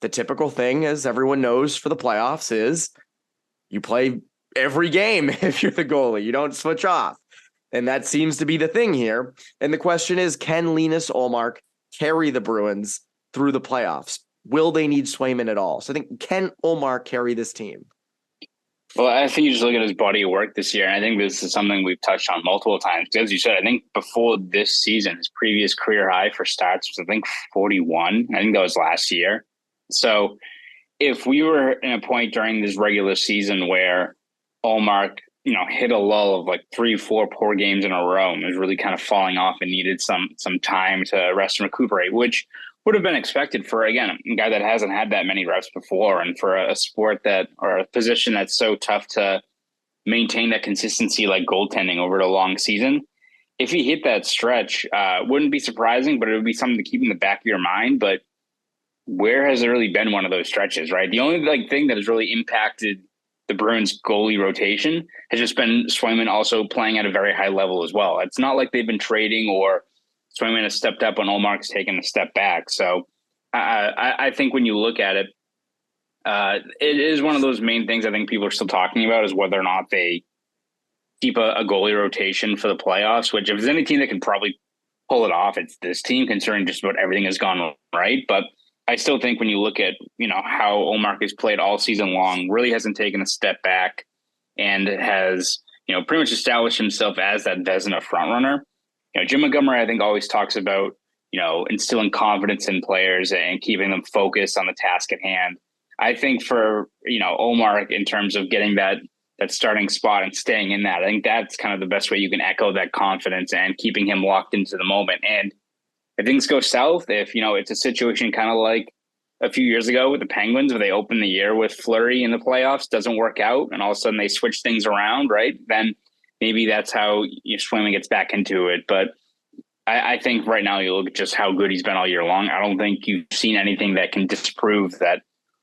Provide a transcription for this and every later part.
the typical thing, as everyone knows for the playoffs, is you play every game if you're the goalie. You don't switch off. And that seems to be the thing here. And the question is, can Linus Ullmark carry the Bruins through the playoffs? Will they need Swayman at all? So I think, can Ullmark carry this team? Well, I think you just look at his body of work this year, and I think this is something we've touched on multiple times. As you said, I think before this season, his previous career high for starts was, I think, 41. I think that was last year. So if we were in a point during this regular season where Ullmark, hit a lull of like 3-4 poor games in a row and was really kind of falling off and needed some time to rest and recuperate, which would have been expected for, again, a guy that hasn't had that many reps before, and for a sport or a position that's so tough to maintain that consistency like goaltending over the long season. If he hit that stretch, wouldn't be surprising, but it would be something to keep in the back of your mind. But where has it really been one of those stretches, right? The only thing that has really impacted the Bruins goalie rotation has just been Swayman also playing at a very high level as well. It's not like they've been trading or Swayman has stepped up when Ullmark's taken a step back. So I think when you look at it, it is one of those main things I think people are still talking about, is whether or not they keep a goalie rotation for the playoffs, which if there's any team that can probably pull it off, it's this team, considering just about everything has gone right. But I still think when you look at, how Ullmark has played all season long, really hasn't taken a step back and has, pretty much established himself as that Vezina frontrunner. Jim Montgomery, I think, always talks about, instilling confidence in players and keeping them focused on the task at hand. I think for, Ullmark, in terms of getting that starting spot and staying in that, I think that's kind of the best way you can echo that confidence and keeping him locked into the moment. And if things go south, if, it's a situation kind of like a few years ago with the Penguins, where they opened the year with Fleury in the playoffs, doesn't work out, and all of a sudden they switch things around, right? Then maybe that's how Swayman gets back into it. But I think right now you look at just how good he's been all year long. I don't think you've seen anything that can disprove that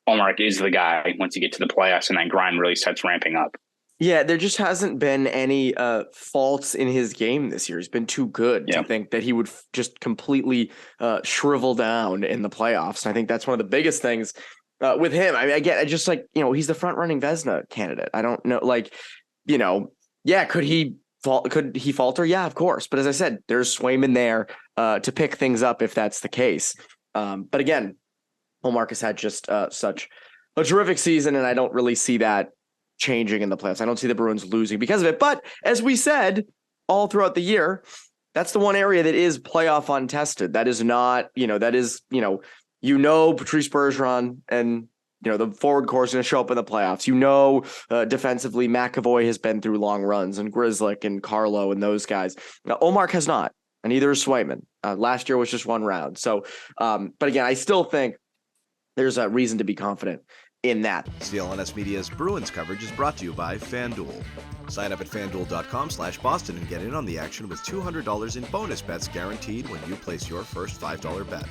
Ullmark is the guy once you get to the playoffs and that grind really starts ramping up. Yeah, there just hasn't been any faults in his game this year. He's been too good to think that he would just completely shrivel down in the playoffs. And I think that's one of the biggest things with him. I mean, I just he's the front running Vezina candidate. I don't know, could he falter? Yeah, of course. But as I said, there's Swayman there to pick things up if that's the case. But again, Ullmark has had just such a terrific season, and I don't really see that changing in the playoffs. I don't see the Bruins losing because of it. But as we said all throughout the year, that's the one area that is playoff untested. That is not, Patrice Bergeron and, the forward core is going to show up in the playoffs. Defensively, McAvoy has been through long runs, and Grzelcyk and Carlo and those guys. Now, Ullmark has not, and neither is Swayman. Last year was just one round. So, but again, I still think there's a reason to be confident in that. CLNS Media's Bruins coverage is brought to you by FanDuel. Sign up at FanDuel.com/Boston and get in on the action with $200 in bonus bets guaranteed when you place your first $5 bet.